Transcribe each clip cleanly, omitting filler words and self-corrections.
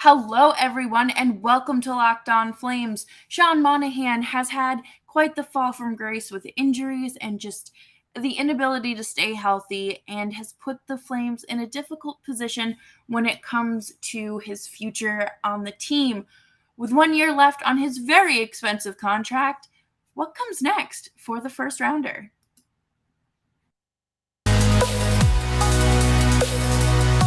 Hello, everyone, and welcome to Locked On Flames. Sean Monahan has had quite the fall from grace with injuries and just the inability to stay healthy, and has put the Flames in a difficult position when it comes to his future on the team. With 1 year left on his very expensive contract, what comes next for the first rounder?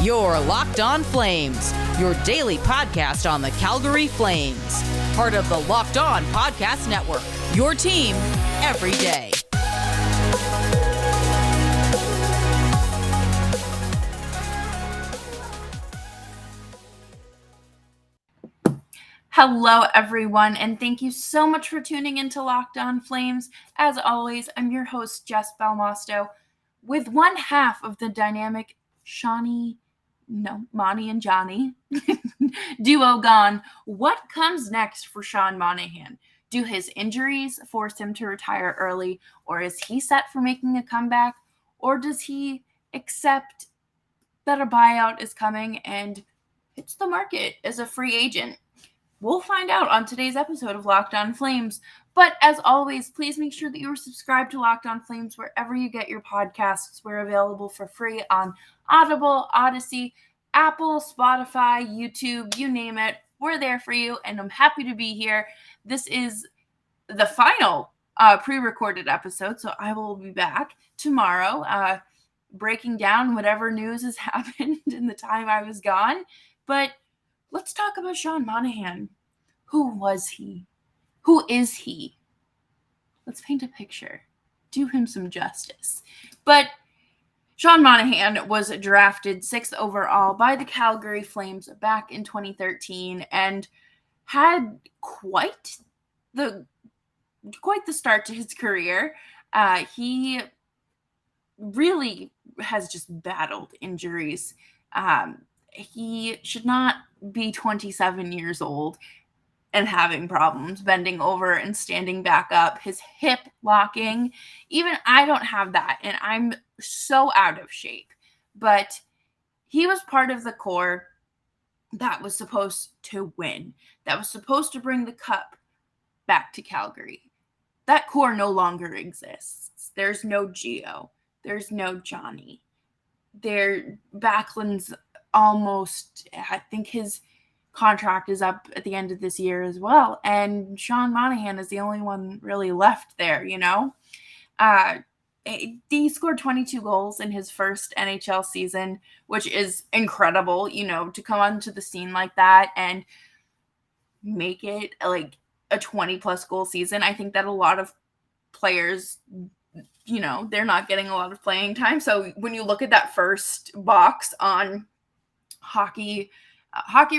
You're Locked On Flames, your daily podcast on the Calgary Flames. Part of the Locked On Podcast Network, your team every day. Hello, everyone, and thank you so much for tuning into Locked On Flames. As always, I'm your host, Jess Belmosto, with one half of the dynamic Monty and Johnny duo gone. What comes next for Sean Monahan? Do his injuries force him to retire early, or is he set for making a comeback, or does he accept that a buyout is coming and hits the market as a free agent? We'll find out on today's episode of Locked On Flames. But as always, please make sure that you are subscribed to Locked On Flames wherever you get your podcasts. We're available for free on Audible, Odyssey, Apple, Spotify, YouTube, you name it. We're there for you, and I'm happy to be here. This is the final pre-recorded episode, so I will be back tomorrow breaking down whatever news has happened in the time I was gone. But let's talk about Sean Monahan. Who was he? Who is he? Let's paint a picture. Do him some justice. But Sean Monahan was drafted 6th overall by the Calgary Flames back in 2013 and had quite the start to his career. He really has just battled injuries. He should not be 27 years old and having problems bending over and standing back up. His hip locking, even I don't have that, and I'm so out of shape. But he was part of the core that was supposed to win, that was supposed to bring the cup back to Calgary. That core no longer exists. There's no Gio. There's no Johnny. Backlund's almost, I think his contract is up at the end of this year as well. And Sean Monahan is the only one really left there, you know? He scored 22 goals in his first NHL season, which is incredible, you know, to come onto the scene like that and make it like a 20-plus goal season. I think that a lot of players, you know, they're not getting a lot of playing time. So when you look at that first box on Hockey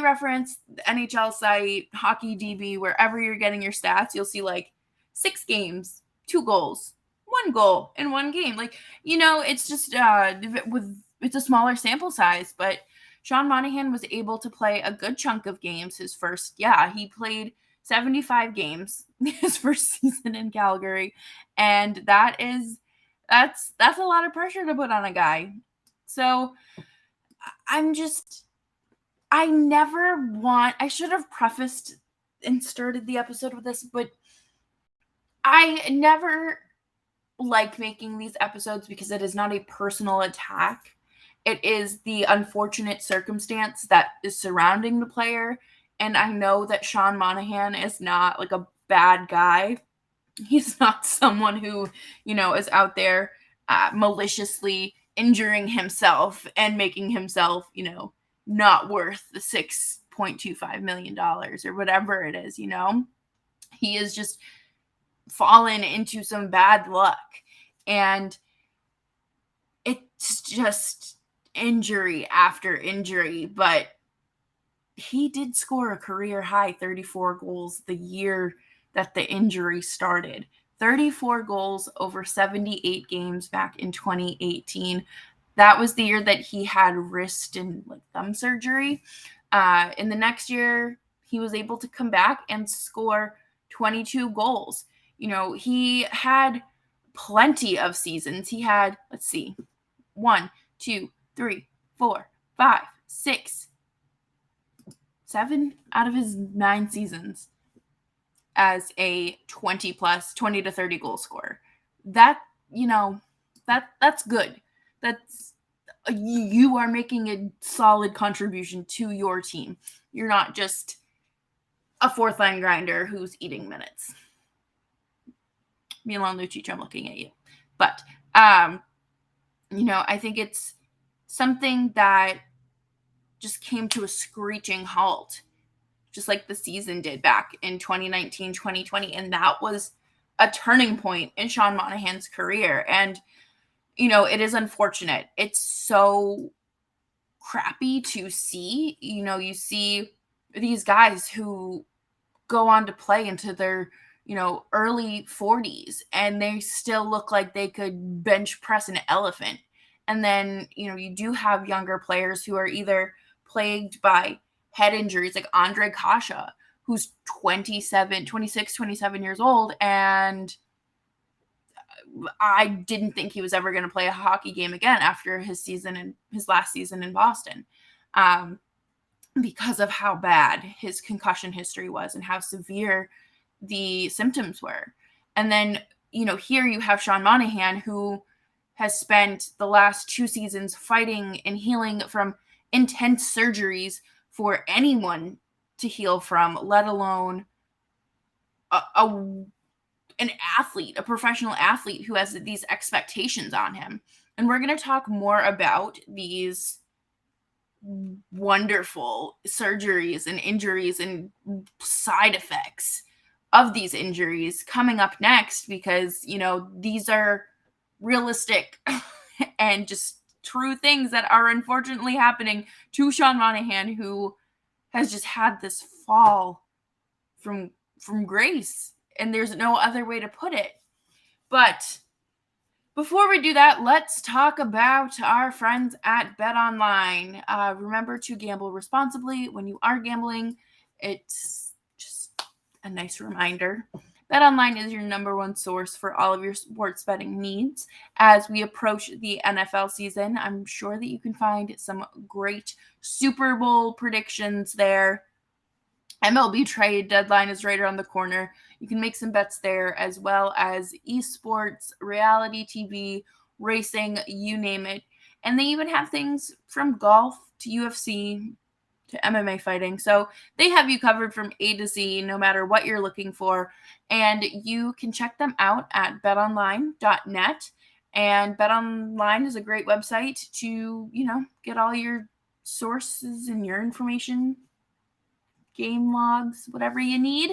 Reference, the NHL site, Hockey DB, wherever you're getting your stats, you'll see like 6 games, 2 goals, 1 goal in 1 game. Like, you know, it's just it's a smaller sample size, but Sean Monahan was able to play a good chunk of games he played 75 games his first season in Calgary, and that's a lot of pressure to put on a guy. So I should have prefaced and started the episode with this, but I never like making these episodes because it is not a personal attack. It is the unfortunate circumstance that is surrounding the player. And I know that Sean Monahan is not like a bad guy. He's not someone who, you know, is out there maliciously injuring himself and making himself, you know, not worth the $6.25 million or whatever it is, you know. He is just fallen into some bad luck. And it's just injury after injury. But he did score a career high 34 goals the year that the injury started. 34 goals over 78 games back in 2018. That was the year that he had wrist and thumb surgery. In the next year, he was able to come back and score 22 goals. You know, he had plenty of seasons. He had, 1, 2, 3, 4, 5, 6, 7 out of his 9 seasons as a 20 to 30 goal scorer. That, that's good. That's, you are making a solid contribution to your team. You're not just a fourth line grinder who's eating minutes. Milan Lucic, I'm looking at you. But, I think it's something that just came to a screeching halt, just like the season did back in 2019, 2020. And that was a turning point in Sean Monahan's career. And, it is unfortunate. It's so crappy to see. You see these guys who go on to play into their, early 40s, and they still look like they could bench press an elephant. And then, you do have younger players who are either plagued by head injuries, like Andre Kasha, who's 27 years old, and I didn't think he was ever going to play a hockey game again after his last season in Boston, because of how bad his concussion history was and how severe the symptoms were. And then, here you have Sean Monahan, who has spent the last 2 seasons fighting and healing from intense surgeries for anyone to heal from, let alone an athlete, a professional athlete who has these expectations on him. And we're going to talk more about these wonderful surgeries and injuries and side effects of these injuries coming up next, because, these are realistic and just true things that are unfortunately happening to Sean Monahan, who has just had this fall from grace, and there's no other way to put it. But before we do that, let's talk about our friends at BetOnline. Remember to gamble responsibly when you are gambling. It's just a nice reminder. BetOnline is your number one source for all of your sports betting needs. As we approach the NFL season, I'm sure that you can find some great Super Bowl predictions there. MLB trade deadline is right around the corner. You can make some bets there, as well as esports, reality TV, racing, you name it. And they even have things from golf to UFC to MMA fighting. So they have you covered from A to Z, no matter what you're looking for. And you can check them out at betonline.net. And BetOnline is a great website to, get all your sources and your information, game logs, whatever you need,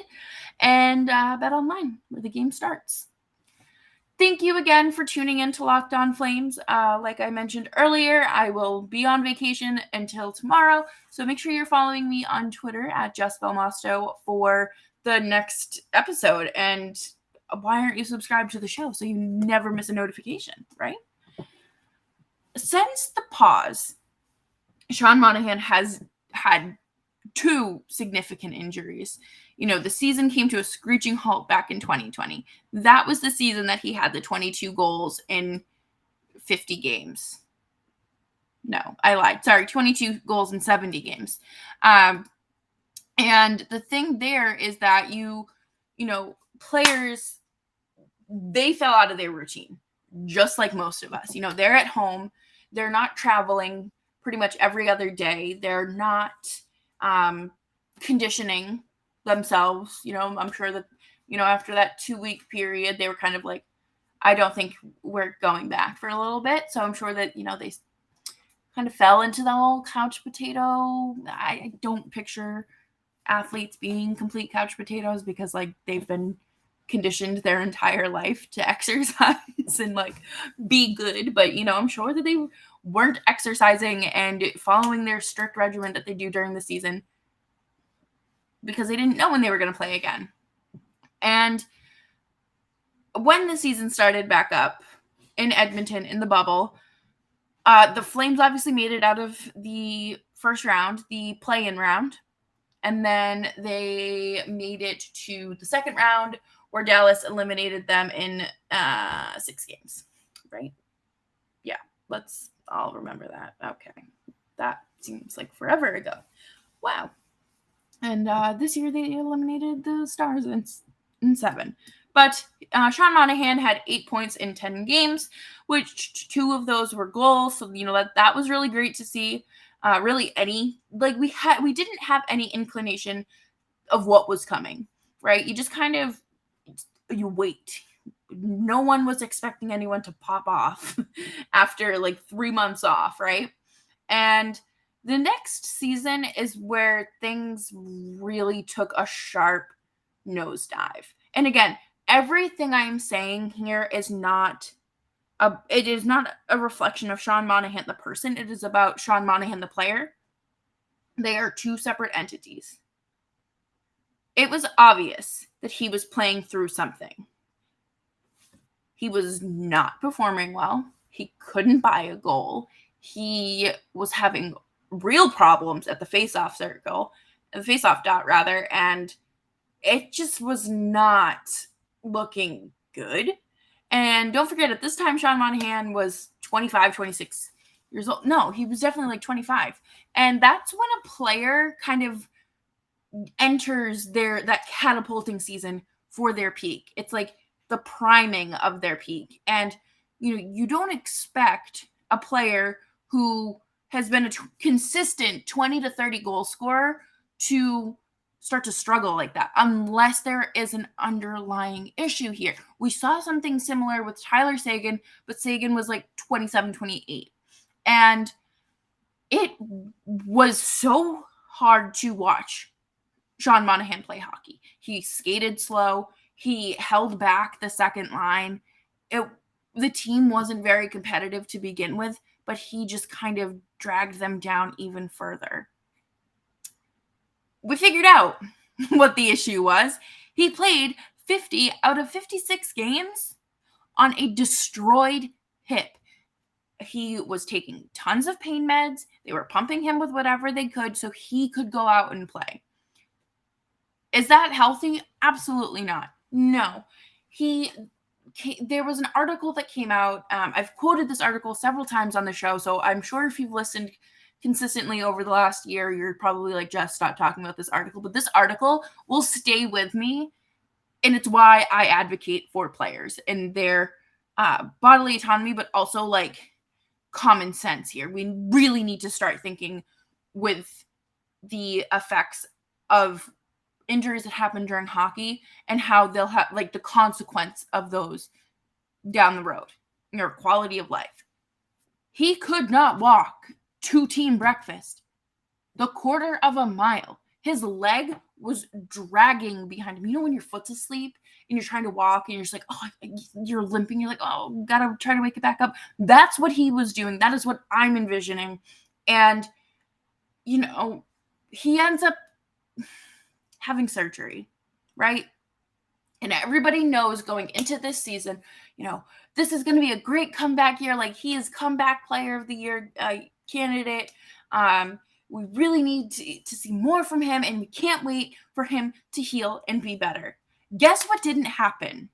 and BetOnline, where the game starts. Thank you again for tuning in to Locked On Flames. Like I mentioned earlier, I will be on vacation until tomorrow, so make sure you're following me on Twitter at Jess Belmosto for the next episode. And why aren't you subscribed to the show so you never miss a notification, right? Since the pause, Sean Monahan has had 2 significant injuries. The season came to a screeching halt back in 2020. That was the season that he had the 22 goals in 50 games. No, I lied. Sorry, 22 goals in 70 games. And the thing there is that players, they fell out of their routine, just like most of us. They're at home. They're not traveling pretty much every other day. They're not conditioning themselves. I'm sure that, after that 2-week period, they were kind of like, I don't think we're going back for a little bit. So I'm sure that, they kind of fell into the whole couch potato. I don't picture athletes being complete couch potatoes, because they've been conditioned their entire life to exercise and be good. But, I'm sure that they weren't exercising and following their strict regimen that they do during the season, because they didn't know when they were going to play again. And when the season started back up in Edmonton in the bubble, the Flames obviously made it out of the first round, the play-in round, and then they made it to the second round, where Dallas eliminated them in 6 games, right? Yeah, let's all remember that. Okay. That seems like forever ago. Wow. And this year they eliminated the Stars in 7. But Sean Monahan had 8 points in 10 games, which 2 of those were goals. So, that was really great to see. Really we didn't have any inclination of what was coming, right? You just kind of, you wait. No one was expecting anyone to pop off after 3 months off, right? And the next season is where things really took a sharp nosedive. And again, everything I'm saying here is not a reflection of Sean Monahan the person. It is about Sean Monahan the player. They are 2 separate entities. It was obvious that he was playing through something. He was not performing well. He couldn't buy a goal. He was having real problems at the face-off dot rather, and it just was not looking good. And don't forget, at this time, Sean Monahan was 25, 26 years old. No, he was definitely 25. And that's when a player kind of enters that catapulting season for their peak. It's like the priming of their peak. And, you don't expect a player who has been a consistent 20 to 30 goal scorer to start to struggle like that unless there is an underlying issue here. We saw something similar with Tyler Seguin, but Seguin was 27, 28. And it was so hard to watch Sean Monahan play hockey. He skated slow. He held back the second line. The team wasn't very competitive to begin with, but he just kind of dragged them down even further. We figured out what the issue was. He played 50 out of 56 games on a destroyed hip. He was taking tons of pain meds. They were pumping him with whatever they could so he could go out and play. Is that healthy? Absolutely not. No. There was an article that came out. I've quoted this article several times on the show, so I'm sure if you've listened consistently over the last year, you're probably like, Jess, stop talking about this article. But this article will stay with me, and it's why I advocate for players and their bodily autonomy, but also common sense here. We really need to start thinking with the effects of injuries that happen during hockey and how they'll have the consequence of those down the road, your quality of life. He could not walk to team breakfast the quarter of a mile. His leg was dragging behind him. When your foot's asleep and you're trying to walk and you're just you're limping. You're gotta try to wake it back up. That's what he was doing. That is what I'm envisioning. And, he ends up having surgery, right? And everybody knows going into this season, this is going to be a great comeback year. He is comeback player of the year candidate. We really need to see more from him, and we can't wait for him to heal and be better. Guess what didn't happen?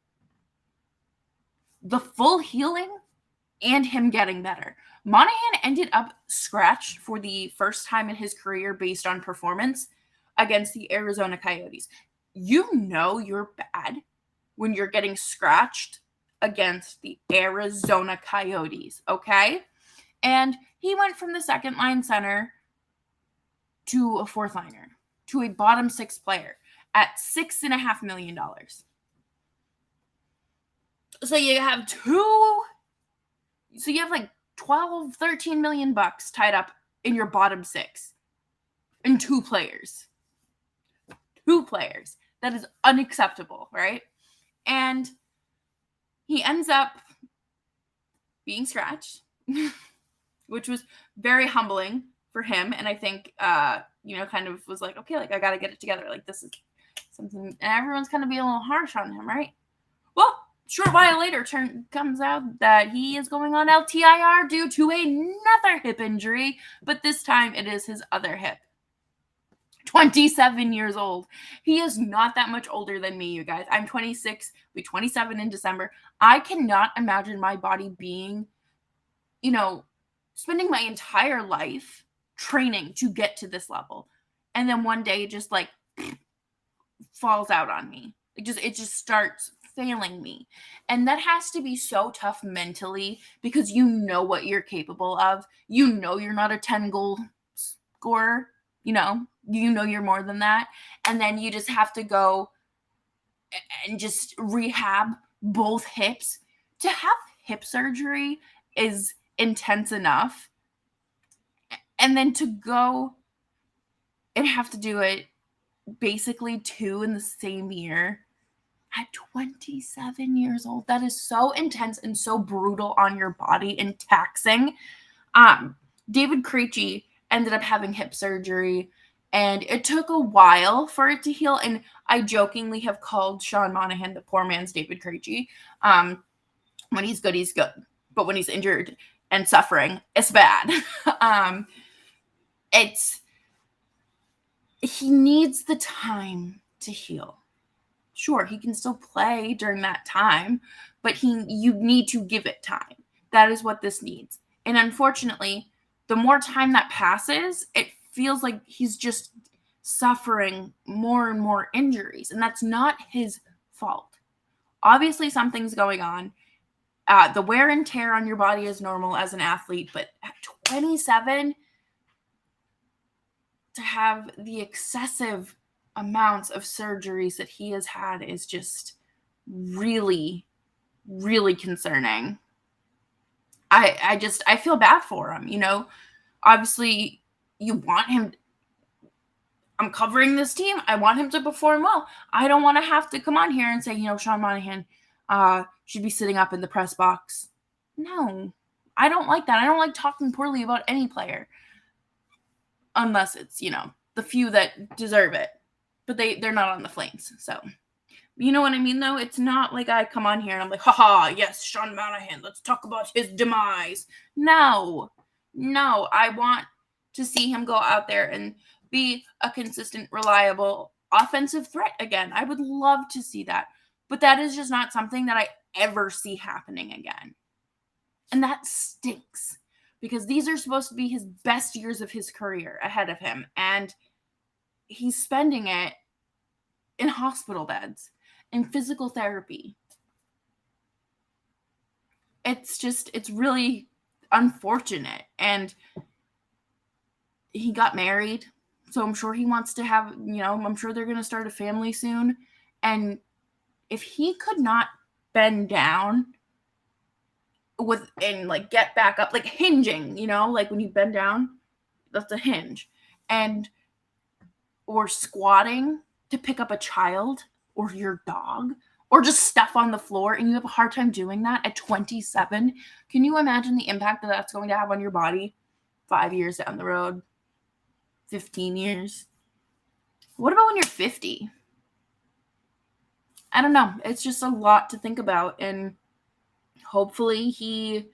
The full healing and him getting better. Monahan ended up scratched for the first time in his career based on performance against the Arizona Coyotes. You're bad when you're getting scratched against the Arizona Coyotes, okay? And he went from the second line center to a fourth liner, to a bottom 6 player at $6.5 million. So you have 12, 13 million bucks tied up in your bottom 6 in 2 players. 2 players. That is unacceptable, right? And he ends up being scratched, which was very humbling for him. And I think, kind of was okay, I got to get it together. This is something, and everyone's kind of being a little harsh on him, right? Well, short while later, comes out that he is going on LTIR due to another hip injury, but this time it is his other hip. 27 years old. He is not that much older than me, you guys. I'm 26, I'll be 27 in December. I cannot imagine my body being, spending my entire life training to get to this level. and then one day it just like falls out on me. It just starts failing me. And that has to be so tough mentally because you know what you're capable of. You know you're not a 10-goal scorer, you know you're more than that. And then you just have to go and just rehab both hips. To have hip surgery is intense enough. And then to go and have to do it basically 2 in the same year at 27 years old, that is so intense and so brutal on your body and taxing. David Krejci ended up having hip surgery, and it took a while for it to heal. And I jokingly have called Sean Monahan the poor man's David Krejci. When he's good, he's good. But when he's injured and suffering, it's bad. He needs the time to heal. Sure, he can still play during that time, but you need to give it time. That is what this needs. And unfortunately, the more time that passes, it feels like he's just suffering more and more injuries, and that's not his fault. Obviously, something's going on. The wear and tear on your body is normal as an athlete, but at 27, to have the excessive amounts of surgeries that he has had is just really, really concerning. I feel bad for him, Obviously, you want him. I'm covering this team. I want him to perform well. I don't want to have to come on here and say, Sean Monahan should be sitting up in the press box. No, I don't like that. I don't like talking poorly about any player. Unless it's, the few that deserve it. But they're not on the Flames. So, you know what I mean, though? It's not like I come on here and I'm like, haha, yes, Sean Monahan, let's talk about his demise. No, I want to see him go out there and be a consistent, reliable offensive threat again. I would love to see that. But that is just not something that I ever see happening again. And that stinks. Because these are supposed to be his best years of his career ahead of him. And he's spending it in hospital beds, in physical therapy. It's really unfortunate. And he got married. So I'm sure he wants to have, I'm sure they're going to start a family soon. And if he could not bend down and like get back up, like hinging, like when you bend down, that's a hinge, or squatting to pick up a child or your dog or just stuff on the floor, and you have a hard time doing that at 27. Can you imagine the impact that that's going to have on your body 5 years down the road, 15 years? What about when you're 50? I don't know. It's just a lot to think about, and hopefully he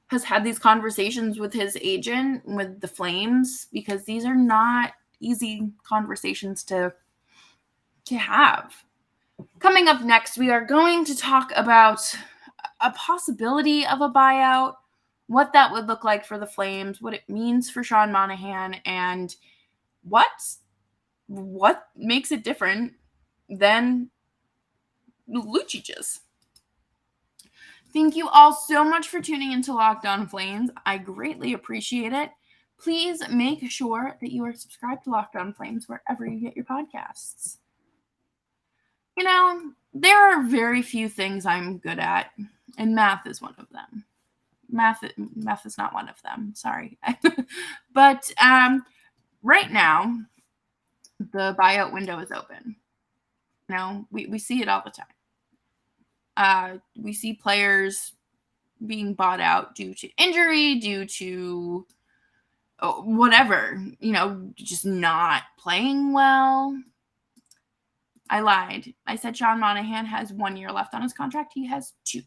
has had these conversations with his agent, with the Flames, because these are not easy conversations to have. Coming up next, we are going to talk about a possibility of a buyout, what that would look like for the Flames, what it means for Sean Monahan, and what makes it different than Lucic's. Thank you all so much for tuning into Locked On Flames. I greatly appreciate it. Please make sure that you are subscribed to Locked On Flames wherever you get your podcasts. There are very few things I'm good at, and math is one of them. Math is not one of them. Sorry. But right now, the buyout window is open. We see it all the time. We see players being bought out due to injury, due to whatever, just not playing well. I lied. I said Sean Monahan has 1 year left on his contract. He has 2.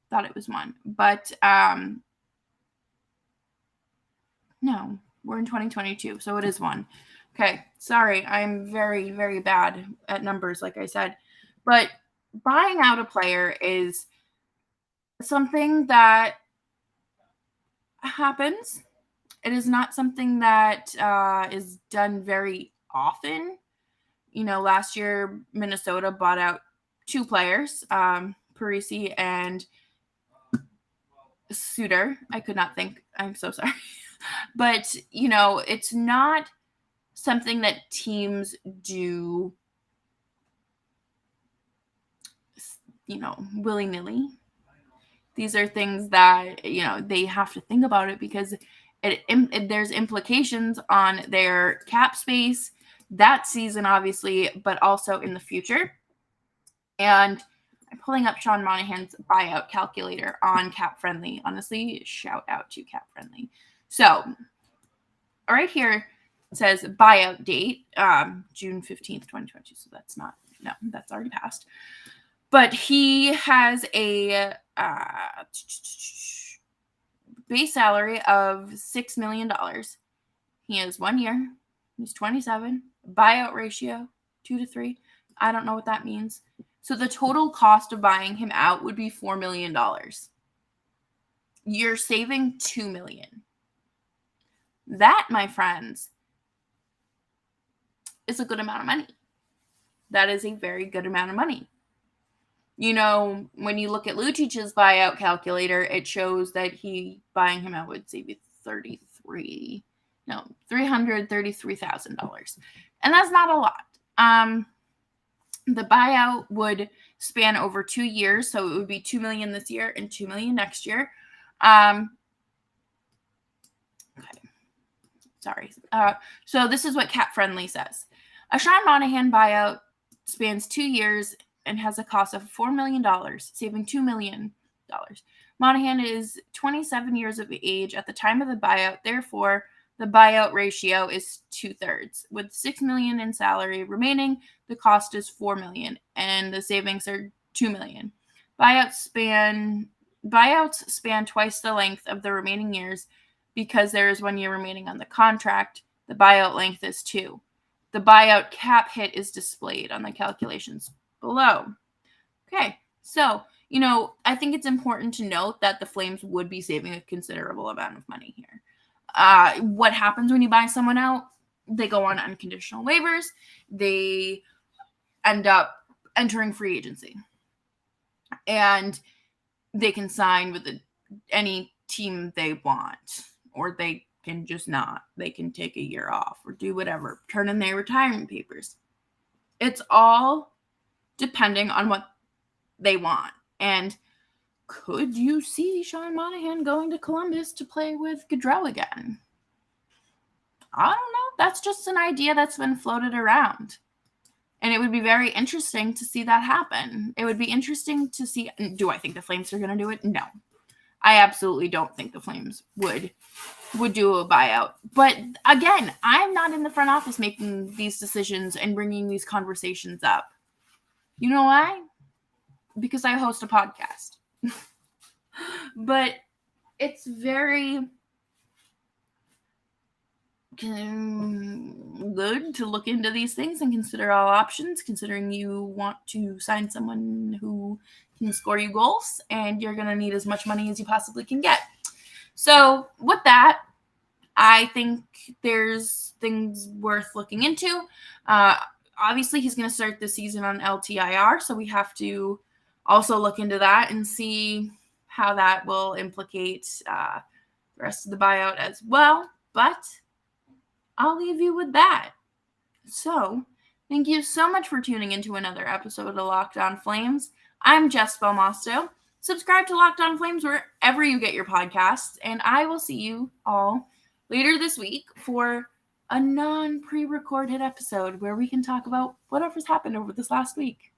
Thought it was 1. But no, we're in 2022, so it is 1. Okay, sorry. I'm very, very bad at numbers, like I said. But buying out a player is something that happens, It is not something that is done very often. Last year, Minnesota bought out 2 players, Parisi and Suter. I could not think. I'm so sorry. But, it's not something that teams do, willy-nilly. These are things that, they have to think about it because there's implications on their cap space that season, obviously, but also in the future. And I'm pulling up Sean Monahan's buyout calculator on Cap Friendly. Honestly, shout out to Cap Friendly. So right here it says buyout date, June 15th, 2020. So that's already passed. But he has a base salary of $6 million. He has 1 year. He's 27. Buyout ratio, 2-3. I don't know what that means. So the total cost of buying him out would be $4 million. You're saving $2 million. That, my friends, is a good amount of money. That is a very good amount of money. When you look at Lucic's buyout calculator, it shows that buying him out would save you $333,000. And that's not a lot. The buyout would span over 2 years, so it would be $2 million this year and $2 million next year. Okay. Sorry. So this is what Cap Friendly says. A Sean Monahan buyout spans 2 years and has a cost of $4 million, saving $2 million. Monahan is 27 years of age at the time of the buyout. Therefore, the buyout ratio is 2/3. With $6 million in salary remaining, the cost is $4 million, and the savings are $2 million. Buyouts span twice the length of the remaining years because there is 1 year remaining on the contract. The buyout length is 2. The buyout cap hit is displayed on the calculations below. Okay, so, I think it's important to note that the Flames would be saving a considerable amount of money here. What happens when you buy someone out? They go on unconditional waivers. They end up entering free agency. And they can sign with any team they want, or they can just not. They can take a year off or do whatever, turn in their retirement papers. It's all depending on what they want. And could you see Sean Monahan going to Columbus to play with Gadrel again? I don't know. That's just an idea that's been floated around. And it would be very interesting to see that happen. It would be interesting to see. Do I think the Flames are going to do it? No. I absolutely don't think the Flames would do a buyout. But again, I'm not in the front office making these decisions and bringing these conversations up. You know why? Because I host a podcast. But it's very good to look into these things and consider all options, considering you want to sign someone who can score you goals, and you're going to need as much money as you possibly can get. So with that, I think there's things worth looking into. Obviously, he's going to start the season on LTIR, so we have to also look into that and see how that will implicate the rest of the buyout as well. But I'll leave you with that. So, thank you so much for tuning into another episode of Locked On Flames. I'm Jess Belmosto. Subscribe to Locked On Flames wherever you get your podcasts, and I will see you all later this week for a non-pre-recorded episode where we can talk about whatever's happened over this last week.